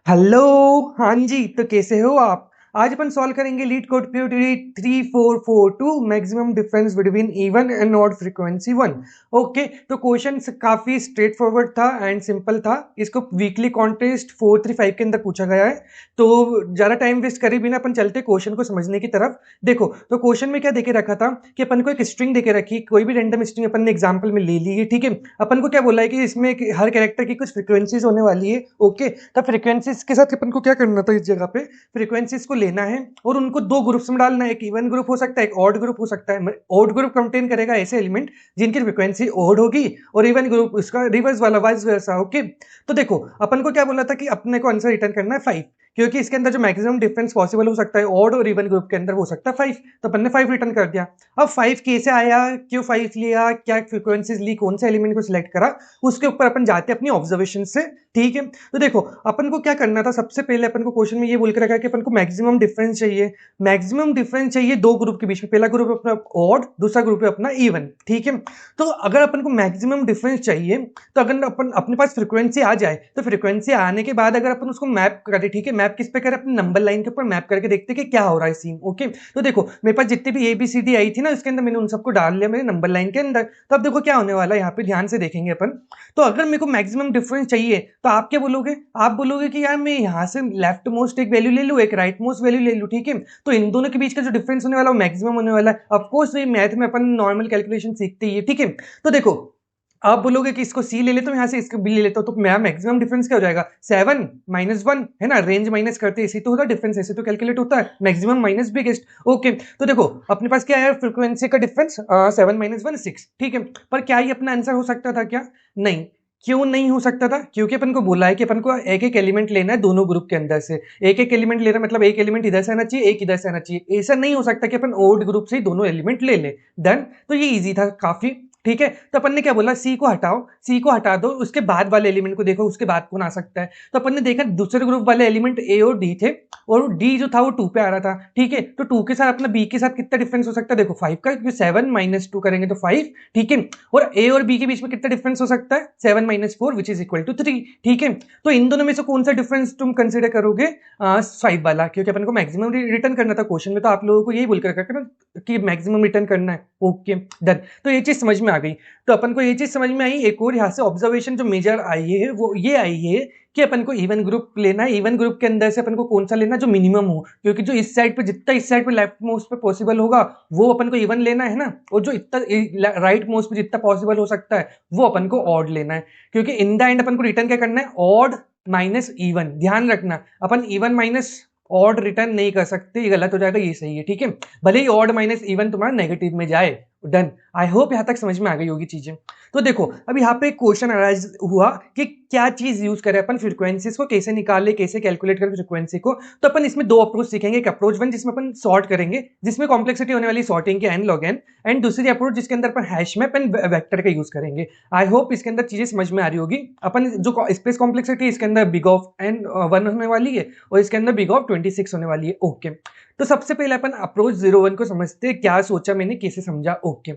Hello. हाँ जी, तो कैसे हो आप? आज अपन सॉल्व करेंगे leet code POT 3442 maximum difference between even and odd frequency one. Okay, तो क्वेश्चन काफी स्ट्रेट फॉरवर्ड था एंड सिंपल था। इसको वीकली कॉन्टेस्ट 435 के अंदर पूछा गया है। तो ज्यादा टाइम वेस्ट करे बिना अपन चलते क्वेश्चन को समझने की तरफ। देखो, तो क्वेश्चन में क्या देके रखा था कि अपन को एक स्ट्रिंग देके रखी, कोई भी रैंडम स्ट्रिंग अपन ने एग्जांपल में ले ली है। ठीक है, अपन को क्या बोला है कि इसमें हर कैरेक्टर की कुछ फ्रीक्वेंसीज होने वाली है। ओके, तब फ्रीक्वेंसीज के साथ अपन को क्या करना था, इस जगह पे फ्रीक्वेंसीज को लेना है और उनको दो ग्रुप्स में डालना है। एक इवन ग्रुप हो सकता है, एक ऑड ग्रुप हो सकता है। ऑड ग्रुप कंटेन करेगा ऐसे एलिमेंट जिनकी फ्रीक्वेंसी ऑड होगी, और इवन ग्रुप उसका रिवर्स वाला, वाइस वर्सा। ओके, तो देखो अपन को क्या बोला था कि अपने को आंसर रिटर्न करना है 5, क्योंकि इसके अंदर जो मैक्सिमम डिफरेंस पॉसिबल हो सकता है ऑड और इवन ग्रुप के अंदर हो सकता है 5। तो अपन ने 5 रिटर्न कर दिया। अब 5 कैसे आया, क्यों 5 लिया, क्या फ्रीक्वेंसीज ली, कौन सा एलिमेंट को सिलेक्ट करा, उसके ऊपर अपन जाते हैं अपनी ऑब्जर्वेशन से। ठीक है, तो देखो अपन को क्या करना था। सबसे पहले अपन को क्वेश्चन में ये बोल के रखा है कि अपन को मैक्सिमम डिफरेंस चाहिए। मैक्सिमम डिफरेंस चाहिए दो ग्रुप के बीच में। पहला ग्रुप अपना ऑड, दूसरा ग्रुप है अपना इवन। ठीक है, तो अगर अपन को मैक्सिमम डिफरेंस चाहिए, तो अगर अपन अपने पास फ्रीक्वेंसी आ जाए, तो फ्रीक्वेंसी आने के बाद अगर अपन उसको मैप करें, ठीक है, मैप किस पे करें, अपने नंबर लाइन के ऊपर मैप करके देखते कि क्या हो रहा है सीन। ओके, तो देखो मेरे पास जितनी भी ABCD आई थी ना, उसके अंदर मैंने उन सबको डाल लिया मेरे नंबर लाइन के अंदर। तो अब देखो क्या होने वाला है, यहाँ पे ध्यान से देखेंगे अपन। तो अगर मेरे को मैक्सिमम डिफरेंस चाहिए, तो आप क्या बोलोगे? आप बोलोगे कि यार मैं यहाँ से लेफ्ट मोस्ट एक वैल्यू ले लूँ, एक राइट मोस्ट वैल्यू ले लूँ। ठीक है, तो इन दोनों के बीच का जो डिफरेंस होने वाला है वो मैक्सिमम होने वाला है। ऑफकोर्स ये मैथ में अपन नॉर्मल कैलकुलेशन सीखते ही है। ठीक है, तो देखो आप बोलोगे कि इसको सी ले लेता हूँ, यहाँ से इसको बी ले लेता हूँ, तो मेरा मैक्सिमम डिफरेंस क्या हो जाएगा? 7 - 1 है ना। रेंज माइनस करते इसी तो होता है डिफरेंस, ऐसे तो कैलकुलेट होता है मैक्सिमम माइनस बिगेस्ट। ओके, तो देखो अपने पास क्या है, फ्रीक्वेंसी का डिफरेंस 7 - 1 6। ठीक है, पर क्या ये अपना आंसर हो सकता था क्या? नहीं। क्यों नहीं हो सकता था? क्योंकि अपन को बोला है कि अपन को एक एक एलिमेंट लेना है दोनों ग्रुप के अंदर से। एक एक एलिमेंट ले रहा है, मतलब एक एलिमेंट इधर से आना चाहिए, एक इधर से आना चाहिए। ऐसा नहीं हो सकता कि अपन ओड ग्रुप से ही दोनों एलिमेंट ले ले। डन, तो ये इजी था काफी। ठीक है, तो अपन ने क्या बोला, सी को हटाओ, सी को हटा दो, उसके बाद वाले एलिमेंट को देखो, उसके बाद कौन आ सकता है। तो अपन ने देखा दूसरे ग्रुप वाले एलिमेंट ए और डी थे, और डी जो था वो 2 पे आ रहा था। ठीक है, तो 2 के साथ अपना बी के साथ कितना डिफरेंस हो सकता है? देखो 5 का, क्योंकि 7 - 2 करेंगे तो 5। ठीक है, और ए और बी के बीच में कितना डिफरेंस हो सकता है? 7 - 4 विच इज इक्वल टू 3। ठीक है, तो इन दोनों में से कौन सा डिफरेंस तुम कंसिडर करोगे? 5 वाला, क्योंकि अपन को मैक्सिमम रिटर्न करना था। क्वेश्चन में तो आप लोगों को यही बोल कर रखा था कि मैक्सिमम रिटर्न करना है। ओके, डन, तो ये चीज समझ में आ गई। तो अपन को ये चीज समझ में आई। एक और यहाँ से ऑब्जर्वेशन जो मेजर आई है वो ये आई है कि अपन को इवन ग्रुप लेना है। इवन ग्रुप के अंदर से अपन को कौन सा लेना जो मिनिमम हो, क्योंकि जो इस साइड पे जितना इस साइड पे लेफ्ट मोस्ट पे पॉसिबल होगा वो अपन को इवन लेना है ना, और जो इतना राइट मोस्ट पे जितना पॉसिबल हो सकता है वो अपन को ऑड लेना है। क्योंकि इन द एंड अपन को रिटर्न क्या करना है? Odd minus even. ध्यान रखना, अपन इवन माइनस ऑड रिटर्न नहीं कर सकते, ये गलत हो जाएगा, ये सही है। ठीक है, भले ही ऑड माइनस इवन तुम्हारा नेगेटिव में जाए। डन, आई होप यहां तक समझ में आ गई होगी चीजें। तो देखो अब यहाँ पे क्वेश्चन अराइज हुआ कि क्या चीज यूज करें अपन, फ्रीक्वेंसीज को कैसे निकाले, कैसे कैलकुलेट करें फ्रीक्वेंसी को। तो अपन इसमें दो अप्रोच सीखेंगे। एक अप्रोच वन जिसमें अपन सॉर्ट करेंगे, जिसमें कॉम्प्लेक्सिटी होने वाली सॉर्टिंग के एन लॉग एन, एंड दूसरी अप्रोच जिसके अंदर अपन हैश मैप एंड वेक्टर का यूज करेंगे। आई होप इसके अंदर चीजें समझ में आ रही होगी। अपन जो स्पेस कॉम्प्लेक्सिटी इसके अंदर बिग ऑफ एन 1 होने वाली है, और इसके अंदर बिग ऑफ 26 होने वाली है। ओके, तो सबसे पहले अपन अप्रोच 01 को समझते हैं, क्या सोचा मैंने, कैसे समझा। ओके,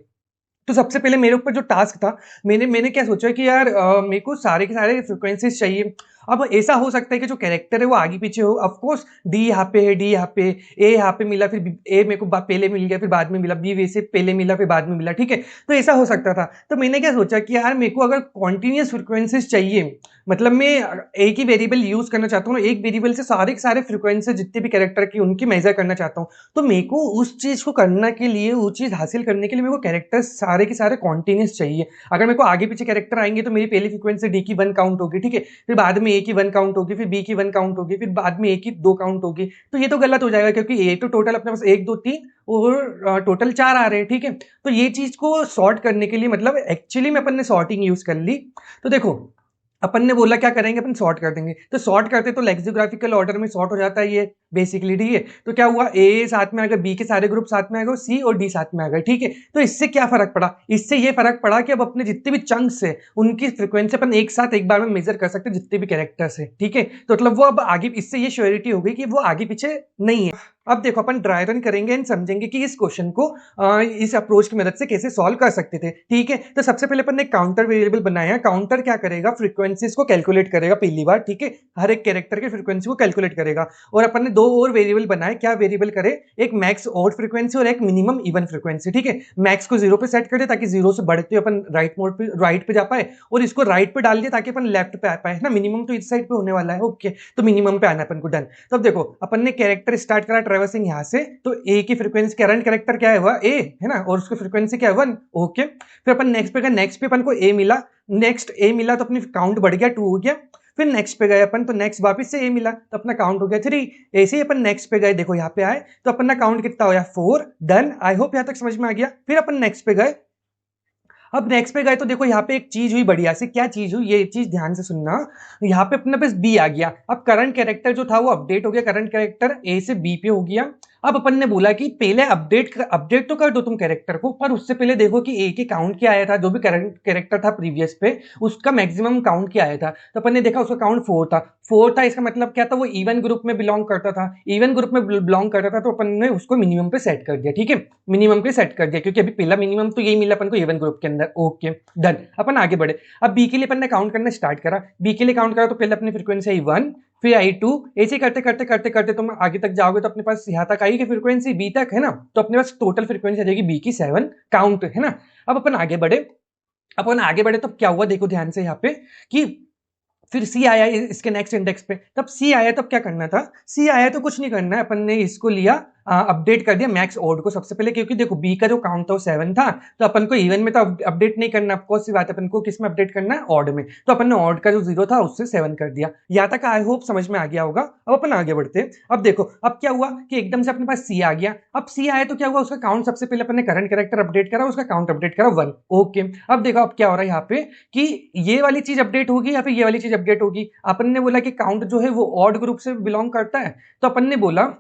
तो सबसे पहले मेरे ऊपर जो टास्क था, मैंने मैंने क्या सोचा कि यार मेरे को सारे के सारे फ्रिक्वेंसीज चाहिए। अब ऐसा हो सकता है कि जो कैरेक्टर है वो आगे पीछे हो। ऑफ कोर्स डी यहाँ पे है, डी यहाँ पे, ए यहाँ पे मिला, फिर ए मेरे को पहले मिल गया, फिर बाद में मिला, बी वैसे पहले मिला, फिर बाद में मिला। ठीक है, तो ऐसा हो सकता था। तो मैंने क्या सोचा कि यार मेरे को अगर कॉन्टिन्यूस फ्रिक्वेंसीज चाहिए, मतलब मैं एक ही वेरिएबल यूज करना चाहता हूँ, एक वेरिएबल से सारे के सारे फ्रिक्वेंसी जितने भी कैरेक्टर की उनकी मेजर करना चाहता हूँ, तो मेरे को उस चीज को करने के लिए, वो चीज हासिल करने के लिए मेरे को कैरेक्टर सारे के सारे कॉन्टिन्यूस चाहिए। अगर मेरे को आगे पीछे कैरेक्टर आएंगे तो मेरी पहली फ्रिक्वेंसी डी की 1 काउंट होगी। ठीक है, फिर बाद में ए की 1 काउंट होगी, फिर बी की 1 काउंट होगी, फिर बाद में ए की 2 काउंट होगी। तो ये तो गलत हो जाएगा, क्योंकि ए तो टोटल अपने पास 1 2 3 और टोटल 4 आ रहे हैं। ठीक है, तो ये चीज को सॉर्ट करने के लिए, मतलब एक्चुअली में अपन ने सॉर्टिंग यूज कर ली। तो देखो अपन ने बोला क्या करेंगे, अपन सॉर्ट कर देंगे। तो सॉर्ट करते तो लेक्सियोग्राफिकल ऑर्डर में सॉर्ट हो जाता है ये, बेसिकली, ठीक है। तो क्या हुआ, ए साथ में आ गया, बी के सारे ग्रुप साथ में आ गए, सी और डी साथ में आ गए, ठीक है। तो इससे क्या फर्क पड़ा, इससे ये फर्क पड़ा कि अब अपने जितने भी चंक्स है उनकी फ्रीक्वेंसी अपन एक साथ एक बार में मेजर कर सकते हैं, जितने भी कैरेक्टर्स है, ठीक है। तो मतलब वो अब आगे, इससे ये श्योरिटी हो गई कि वो आगे पीछे नहीं है। अब देखो अपन ड्राई रन करेंगे एंड समझेंगे कि इस क्वेश्चन को इस अप्रोच की मदद से कैसे सॉल्व कर सकते थे, ठीक है। तो सबसे पहले अपन ने काउंटर वेरिएबल बनाया। काउंटर क्या करेगा, फ्रीक्वेंसीज को कैलकुलेट करेगा पहली बार, ठीक है। हर एक कैरेक्टर की फ्रीक्वेंसी को कैलकुलेट करेगा। और अपन ने दो और वेरिएबल बनाए। क्या वेरिएबल करे, एक मैक्स ऑड फ्रीक्वेंसी और एक मिनिमम इवन फ्रीक्वेंसी, ठीक है। मैक्स को 0 पे सेट कर दे ताकि 0 से बढ़ते अपन राइट पे जा पाए, और इसको राइट पे डाल दिया ताकि अपन लेफ्ट पे आ पाए ना। मिनिमम तो इस साइड पे होने वाला है, ओके। तो मिनिमम पे आना अपन को, डन। तो अब देखो अपन ने कैरेक्टर स्टार्ट करा ट्रैवर्सिंग यहां से, तो ए की फ्रीक्वेंसी, करंट कैरेक्टर क्या है, वह ए है ना, और उसकी फ्रीक्वेंसी क्या है 1, ओके। फिर अपन नेक्स्ट पे गए, नेक्स्ट पे अपन को ए मिला, नेक्स्ट ए मिला तो अपनी काउंट बढ़ गया 2 हो गया। फिर नेक्स्ट पे गए अपन, तो नेक्स्ट वापस से ए मिला तो अपना काउंट हो गया 3। ऐसे ही अपन नेक्स्ट पे गए, देखो यहाँ पे आए तो अपना काउंट कितना हो गया 4, डन। आई होप यहाँ तक समझ में आ गया। फिर अपन नेक्स्ट पे गए, अब नेक्स्ट पे गए तो देखो यहाँ पे एक चीज हुई बढ़िया से। क्या चीज हुई, ये चीज ध्यान से सुनना। यहाँ पे अपने पास बी आ गया। अब करंट कैरेक्टर जो था वो अपडेट हो गया, करंट कैरेक्टर ए से बी पे हो गया। अब अपन ने बोला कि पहले अपडेट तो कर दो तुम कैरेक्टर को, पर उससे पहले देखो कि ए के काउंट क्या आया था, जो भी करंट कैरेक्टर था प्रीवियस पे उसका मैक्सिमम काउंट क्या आया था। तो अपन ने देखा उसका काउंट 4 था। 4 था, इसका मतलब क्या था, वो इवन ग्रुप में बिलोंग करता था। इवन ग्रुप में बिलोंग करता था तो अपन ने उसको मिनिमम पे सेट कर दिया, ठीक है। मिनिमम पे सेट कर दिया क्योंकि अभी पहला मिनिमम तो यही मिला अपन को इवन ग्रुप के अंदर, ओके डन। अपन आगे बढ़े। अब बी के लिए अपन ने काउंट करना स्टार्ट करा। बी के लिए काउंट करा तो पहले अपनी फ्रीक्वेंसी आई 1, फिर आई 2, ऐसे करते करते करते करते तुम आगे तक जाओगे तो अपने पास यहाँ तक आई कि फ्रीक्वेंसी बी तक है ना। तो अपने पास टोटल फ्रीक्वेंसी आ जाएगी बी की 7 काउंट, है ना। अब अपन आगे बढ़े। अपन आगे बढ़े तो क्या हुआ, देखो ध्यान से यहाँ पे कि फिर सी आया इसके नेक्स्ट इंडेक्स पे। तब सी आया तब क्या करना था, सी आया तो कुछ नहीं करना है, अपन ने इसको लिया अपडेट कर दिया मैक्स ऑड को सबसे पहले, क्योंकि देखो बी का जो काउंट था वो 7 था, तो अपन को इवन में तो अपडेट नहीं करना, ऑफकोर्स सी बात है, अपन को किस में अपडेट करना है, ऑड में। तो अपन ने ऑड का जो 0 था उससे 7 कर दिया। यहाँ तक आई होप समझ में आ गया होगा। अब अपन आगे बढ़ते हैं। अब देखो अब क्या हुआ कि एकदम से अपने पास सी आ गया। अब सी आया तो क्या हुआ, उसका काउंट सबसे पहले अपन ने करंट कैरेक्टर अपडेट करा, उसका काउंट अपडेट करा 1, ओके। अब देखो अब क्या हो रहा है यहाँ पे कि ये वाली चीज अपडेट होगी या फिर ये वाली चीज अपडेट होगी। अपन ने बोला कि काउंट जो है वो ऑड ग्रुप से बिलोंग करता है, तो अपन ने बोला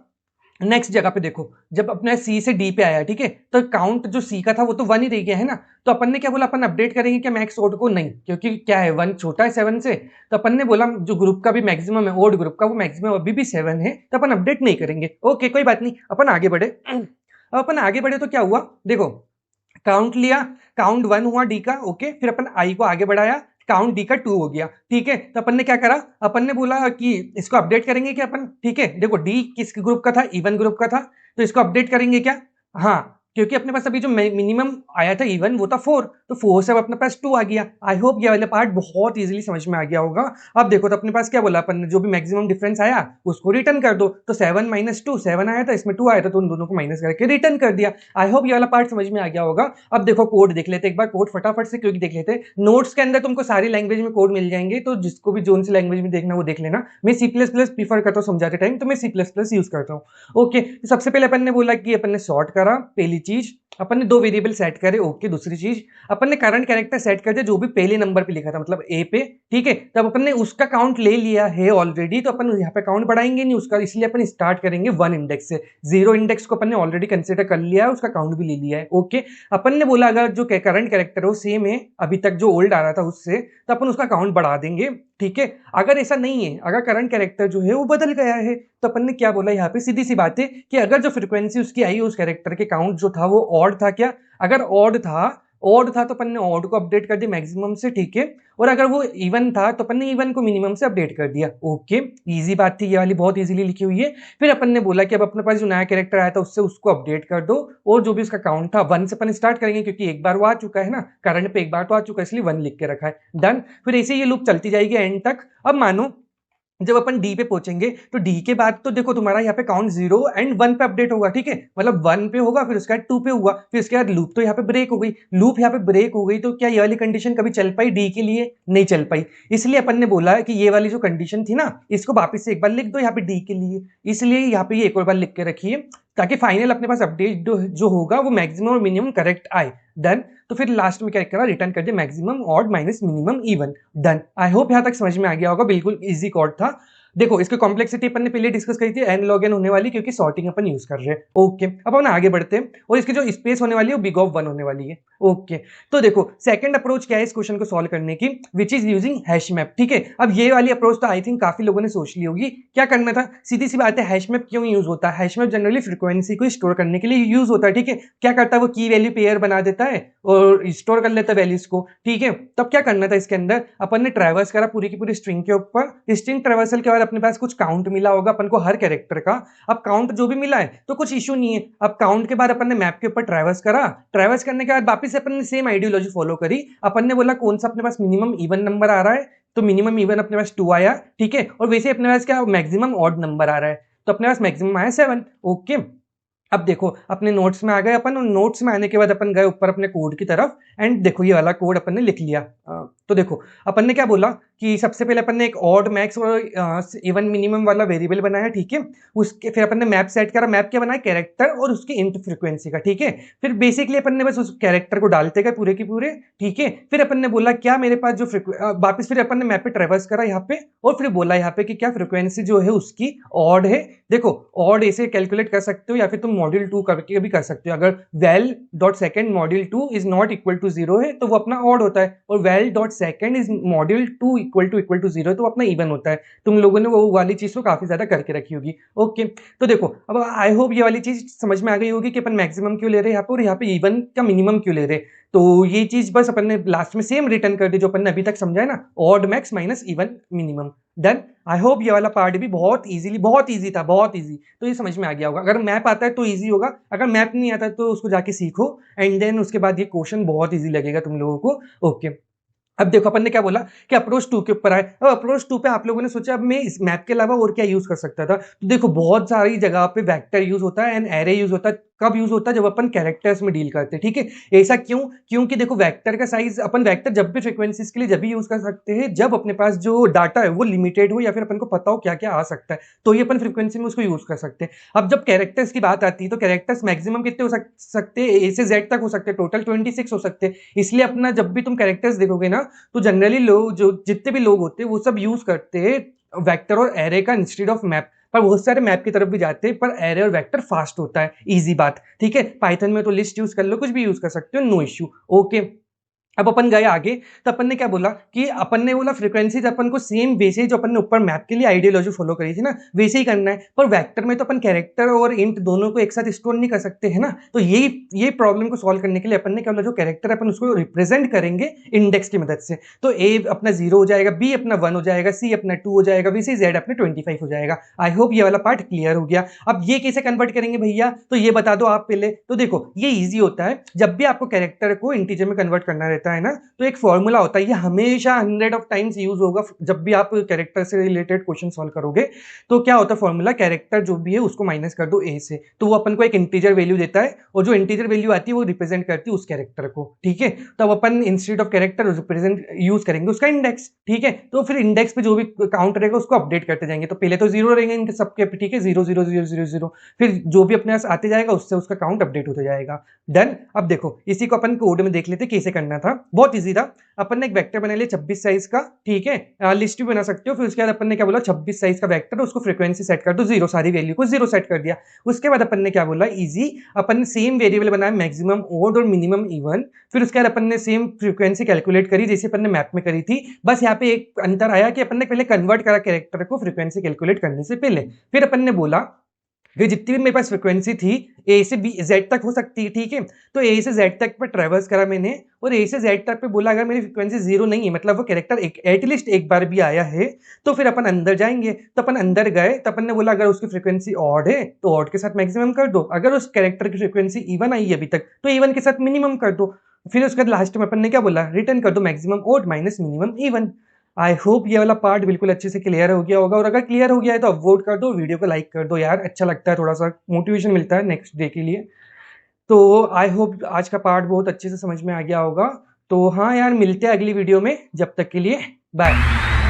नेक्स्ट जगह पे देखो, जब अपने सी से डी पे आया, ठीक है, तो काउंट जो सी का था वो तो 1 ही रह गया है ना। तो अपन ने क्या बोला, अपन अपडेट करेंगे क्या मैक्स ऑड को, नहीं, क्योंकि क्या है 1 छोटा है 7 से। तो अपन ने बोला जो ग्रुप का भी मैक्सिमम है, ऑड ग्रुप का, वो मैक्सिमम अभी भी 7 है, तो अपन अपडेट नहीं करेंगे, ओके कोई बात नहीं। अपन आगे बढ़े। अब अपन आगे बढ़े तो क्या हुआ, देखो काउंट लिया, काउंट 1 हुआ डी का, ओके। फिर अपन आई को आगे बढ़ाया, काउंट डी का 2 हो गया, ठीक है। तो अपन ने क्या करा, अपन ने बोला कि इसको अपडेट करेंगे क्या अपन, ठीक है। देखो डी किस ग्रुप का था, इवन ग्रुप का था, तो इसको अपडेट करेंगे क्या, हाँ, क्योंकि अपने पास अभी जो मिनिमम आया था इवन वो था 4, तो 4 से अब अपने पास 2 आ गया। आई होप ये वाला पार्ट बहुत इजीली समझ में आ गया होगा। अब देखो तो अपने पास क्या बोला अपन ने, जो भी मैक्सिमम डिफरेंस आया उसको रिटर्न कर दो। तो 7 - 2, 7 आया था, इसमें 2 आया था, तो उन दोनों को माइनस करके रिटर्न कर दिया। आई होप ये वाला पार्ट समझ में आ गया होगा। अब देखो कोड देख लेते एक बार, कोड फटाफट से क्योंकि देख लेते। नोट्स के अंदर तुमको सारी लैंग्वेज में कोड मिल जाएंगे, तो जिसको भी जोन सी लैंग्वेज में देखना वो देख लेना। मैं C++ प्रीफर करता हूँ समझाते टाइम, तो मैं C++ यूज करता हूँ, ओके। तो सबसे पहले अपन ने बोला कि अपन ने सॉर्ट करा, पहली चीज अपन ने 2 वेरिएबल सेट करे, ओके। दूसरी चीज अपन ने करंट कैरेक्टर सेट कर दिया जो भी पहले नंबर पे लिखा था, मतलब ए पे, ठीक है। तब अपन ने उसका काउंट ले लिया है ऑलरेडी, तो अपन यहाँ पे काउंट बढ़ाएंगे नहीं उसका, इसलिए अपन स्टार्ट करेंगे 1 इंडेक्स से। 0 इंडेक्स को अपन ने ऑलरेडी कंसिडर कर लिया है, उसका काउंट भी ले लिया है, ओके। अपन ने बोला अगर जो करंट कैरेक्टर है वो सेम है अभी तक जो ओल्ड आ रहा था उससे, तो अपन उसका काउंट बढ़ा देंगे, ठीक है। अगर ऐसा नहीं है, अगर करंट कैरेक्टर जो है वो बदल गया है, तो अपन ने क्या बोला यहाँ पे, सीधी सी बात है कि अगर जो फ्रीक्वेंसी उसकी आई उस कैरेक्टर के काउंट जो था वो ऑड था क्या, अगर ऑड था तो अपन ने ऑड को अपडेट कर दिया मैक्सिमम से, ठीक है। और अगर वो इवन था तो अपन ने इवन को मिनिमम से अपडेट कर दिया, ओके। इजी बात थी ये वाली, बहुत इजीली लिखी हुई है। फिर अपन ने बोला कि अब अपने पास जो नया कैरेक्टर आया था उससे उसको अपडेट कर दो, और जो भी उसका काउंट था 1 से अपन स्टार्ट करेंगे, क्योंकि एक बार वो आ चुका है ना, करंट पे एक बार तो आ चुका है, इसलिए 1 लिख के रखा है, डन। फिर ऐसे ये लूप चलती जाएगी एंड तक। अब मानो जब अपन डी पे पहुंचेंगे तो डी के बाद तो देखो तुम्हारा यहाँ पे काउंट 0 एंड 1 पे अपडेट होगा, ठीक है। मतलब 1 पे होगा, फिर उसके बाद 2 पे हुआ, फिर उसके बाद लूप तो यहाँ पे ब्रेक हो गई। लूप यहाँ पे ब्रेक हो गई तो क्या ये वाली कंडीशन कभी चल पाई डी के लिए, नहीं चल पाई। इसलिए अपन ने बोला कि ये वाली जो कंडीशन थी ना, इसको वापस से एक बार लिख दो यहाँ पे डी के लिए, इसलिए यहाँ पे ये एक और बार लिख के रखिए ताकि फाइनल अपने पास अपडेट जो होगा वो मैक्सिमम और मिनिमम करेक्ट आए, डन। तो फिर लास्ट में क्या करा, रिटर्न कर दिया maximum odd minus minimum even, done. I hope यहाँ तक समझ में आ गया होगा, बिल्कुल इजी कोड था। देखो इसकी कॉम्प्लेक्सिटी अपन ने पहले डिस्कस करी थी एन लॉग एन होने वाली, क्योंकि सॉर्टिंग अपन यूज कर रहे हैं। ओके, अब अपन आगे बढ़ते हैं और इसकी जो स्पेस होने वाली है वो बिग ऑफ 1 होने वाली है। ओके, तो देखो सेकंड अप्रोच क्या है इस क्वेश्चन को सॉल्व करने की, which is using hash map. ठीक है, अब ये वाली अप्रोच तो आई थिंक काफी लोगों ने सोच ली होगी। क्या करना था, सीधी सी बात है, हैश मैप क्यों यूज होता है? हैश मैप जनरली फ्रीक्वेंसी को स्टोर करने के लिए यूज होता है। ठीक है, क्या करता है वो की वैल्यू पेयर बना देता है और स्टोर कर लेता है वैल्यूज को। ठीक है, तब क्या करना था इसके अंदर, अपन ने ट्रैवर्स करा पूरी की पूरी स्ट्रिंग के ऊपर। स्ट्रिंग ट्रैवर्सल के बाद अपने पास कुछ काउंट मिला होगा अपन को हर कैरेक्टर का। अब काउंट जो भी मिला है तो कुछ इशू नहीं है। अब काउंट के बाद अपन ने मैप के ऊपर ट्रैवर्स करा, ट्रैवर्स करने के बाद वापस अपन ने सेम आइडियोलॉजी फॉलो करी। अपन ने बोला कौन सा अपने पास मिनिमम इवन नंबर आ रहा है, तो मिनिमम इवन अपने पास 2 आया। ठीक है, और वैसे अपने पास क्या मैक्सिमम ऑड नंबर आ रहा है, तो अपने पास मैक्सिमम आया 7। ओके, अब देखो अपने नोट्स में आ गए अपन, और नोट्स में आने के बाद अपन गए ऊपर अपने कोड की तरफ, एंड देखो ये वाला कोड अपन ने लिख लिया। तो देखो अपन ने क्या बोला कि सबसे पहले अपन ने एक ऑड मैक्स और इवन मिनिमम वाला वेरिएबल बनाया। ठीक है, उसके फिर अपन ने मैप सेट करा। मैप क्या बनाया, कैरेक्टर और उसकी इंट फ्रीक्वेंसी का। ठीक है, फिर बेसिकली अपन ने बस उस कैरेक्टर को डालते गए पूरे के पूरे। ठीक है, फिर अपन ने बोला क्या मेरे पास जो वापस फिर अपन ने मैप पे ट्रेवर्स करा यहाँ पे, और फिर बोला यहाँ पे कि क्या फ्रीक्वेंसी जो है उसकी ऑड है। देखो ऑड ऐसे कैलकुलेट कर सकते हो या फिर तुम मॉड्यूल 2 करके भी कर सकते हो। अगर val dot second module 2 is not equal to 0 है तो वो अपना ऑड होता है, और val dot second is module 2 equal to 0 है तो अपना इवन होता है। तुम लोगों ने वो वाली चीज को काफी ज्यादा करके रखी होगी। ओके, तो देखो अब आई होप ये वाली चीज समझ में आ गई होगी कि अपन मैक्सिमम क्यों ले रहे हैं यहाँ पे, और यहाँ पे इवन का मिनिमम क्यों ले रहे हैं। तो ये चीज बस अपन ने लास्ट में सेम रिटर्न कर दी जो अपन ने अभी तक समझा है ना, odd max minus even minimum. Done. I hope ये वाला पार्ट भी बहुत इजी था, बहुत इजी। तो ये समझ में आ गया होगा। अगर मैप आता है तो इजी होगा, अगर मैप नहीं आता तो उसको जाके सीखो, एंड देन उसके बाद ये क्वेश्चन बहुत इजी लगेगा तुम लोगों को। ओके, अब देखो अपन ने क्या बोला कि अप्रोच 2 के ऊपर आए। अब अप्रोच 2 पे आप लोगों ने सोचा अब मैं इस मैप के अलावा और क्या यूज कर सकता था। तो देखो बहुत सारी जगह पे वेक्टर यूज होता है एंड एरे यूज होता है। कब यूज होता है, जब अपन कैरेक्टर्स में डील करते हैं। ठीक है, ऐसा क्यों, क्योंकि देखो वेक्टर का साइज, अपन वेक्टर जब भी फ्रीक्वेंसीज के लिए जब भी यूज कर सकते हैं जब अपने पास जो डाटा है वो लिमिटेड हो या फिर अपन को पता हो क्या क्या आ सकता है, तो ये अपन फ्रीक्वेंसी में उसको यूज कर सकते हैं। अब जब कैरेक्टर्स की बात आती है तो कैरेक्टर्स मैक्सिमम कितने हो सकते हैं, ए से जेड तक हो सकते हैं, टोटल 26 हो सकते हैं। इसलिए अपना जब भी तुम कैरेक्टर्स देखोगे ना तो जनरली लोग जो जितने भी लोग होते हैं वो सब यूज करते हैं वेक्टर और एरे का इंस्टेड ऑफ मैप। पर बहुत सारे मैप की तरफ भी जाते हैं, पर एरे और वेक्टर फास्ट होता है, इजी बात। ठीक है, पाइथन में तो लिस्ट यूज कर लो, कुछ भी यूज कर सकते हो, नो इश्यू। ओके, अब अपन गए आगे, तो अपन ने क्या बोला कि अपन ने बोला फ्रीक्वेंसी अपन को सेम वैसे जो अपन ने ऊपर मैप के लिए आइडियोलॉजी फॉलो करी थी ना वैसे ही करना है। पर वेक्टर में तो अपन कैरेक्टर और इंट दोनों को एक साथ स्टोर नहीं कर सकते है ना। तो ये प्रॉब्लम को सॉल्व करने के लिए अपन ने क्या बोला, जो कैरेक्टर अपन उसको रिप्रेजेंट करेंगे इंडेक्स की मदद से। तो ए अपना 0 हो जाएगा, बी अपना 1 हो जाएगा, सी अपना 2 हो जाएगा, वैसे जेड अपने 25 हो जाएगा। आई होप ये वाला पार्ट क्लियर हो गया। अब ये कैसे कन्वर्ट करेंगे भैया, तो ये बता दो आप पहले। तो देखो ये ईजी होता है, जब भी आपको कैरेक्टर को इंटीजर में कन्वर्ट करना रहता है ना, तो एक फॉर्मूला होता है, ये हमेशा 100 ऑफ टाइम्स यूज होगा जब भी आप कैरेक्टर से रिलेटेड क्वेश्चन सॉल्व करोगे। तो क्या होता है फॉर्मूला, कैरेक्टर जो भी है उसको माइनस कर दो ए से, तो वो अपन को एक इंटीजर वैल्यू देता है, और जो इंटीजर वैल्यू आती है वो रिप्रेजेंट करती है उस कैरेक्टर को। ठीक है, तो अब अपन instead of character represent use करेंगे उसका इंडेक्स। ठीक है, तो फिर इंडेक्स पे जो भी काउंट रहेगा उसको अपडेट करते जाएंगे। तो पहले तो 0 रहेंगे इनके सबके, ठीक है, 0 0 0 0 0, फिर जो भी अपने पास आते जाएगा उससे उसका काउंट अपडेट होता जाएगा। डन। अब देखो इसी को अपन कोड में देख लेते कैसे करना था, बहुत ईजी था। अपन ने एक वेक्टर बना लिया 26 साइज का। ठीक है, लिस्ट भी बना सकते हो। फिर उसके बाद अपन ने क्या बोला, 26 साइज का वेक्टर, उसको फ्रीक्वेंसी सेट कर दो 0, सारी वैल्यू को 0 सेट कर दिया। उसके बाद अपन ने क्या बोला, इजी, अपन ने सेम वेरिएबल बनाया मैक्सिमम ऑड और मिनिमम इवन। फिर उसके बाद अपन ने सेम फ्रीक्वेंसी कैलकुलेट करी जैसे अपन ने मैप में करी थी। बस यहाँ पे एक अंतर आया कि अपन ने पहले कन्वर्ट करा कैरेक्टर को फ्रीक्वेंसी कैलकुलेट करने से पहले। फिर अपन ने बोला कि जितनी भी मेरे पास फ्रीक्वेंसी थी ए से बी जेड तक हो सकती है। ठीक है, तो ए से जेड तक पर ट्रेवर्स करा मैंने, और ए से जेड तक पे बोला अगर मेरी फ्रीक्वेंसी 0 नहीं है, मतलब वो कैरेक्टर एटलीस्ट एक बार भी आया है, तो फिर अपन अंदर जाएंगे। तो अपन अंदर गए तो अपन ने बोला अगर उसकी फ्रीक्वेंसी ऑड है तो ऑड के साथ मैक्सिमम कर दो, अगर उस कैरेक्टर की फ्रीक्वेंसी इवन आई है अभी तक तो इवन के साथ मिनिमम कर दो। फिर उसके बाद लास्ट में अपन ने क्या बोला, रिटर्न कर दो maximum odd minus minimum even. I hope ये वाला पार्ट बिल्कुल अच्छे से क्लियर हो गया होगा, और अगर क्लियर हो गया है तो अब वोट कर दो, वीडियो को लाइक कर दो यार, अच्छा लगता है, थोड़ा सा मोटिवेशन मिलता है नेक्स्ट डे के लिए। तो आई होप आज का पार्ट बहुत अच्छे से समझ में आ गया होगा। तो हाँ यार, मिलते हैं अगली वीडियो में, जब तक के लिए बाय।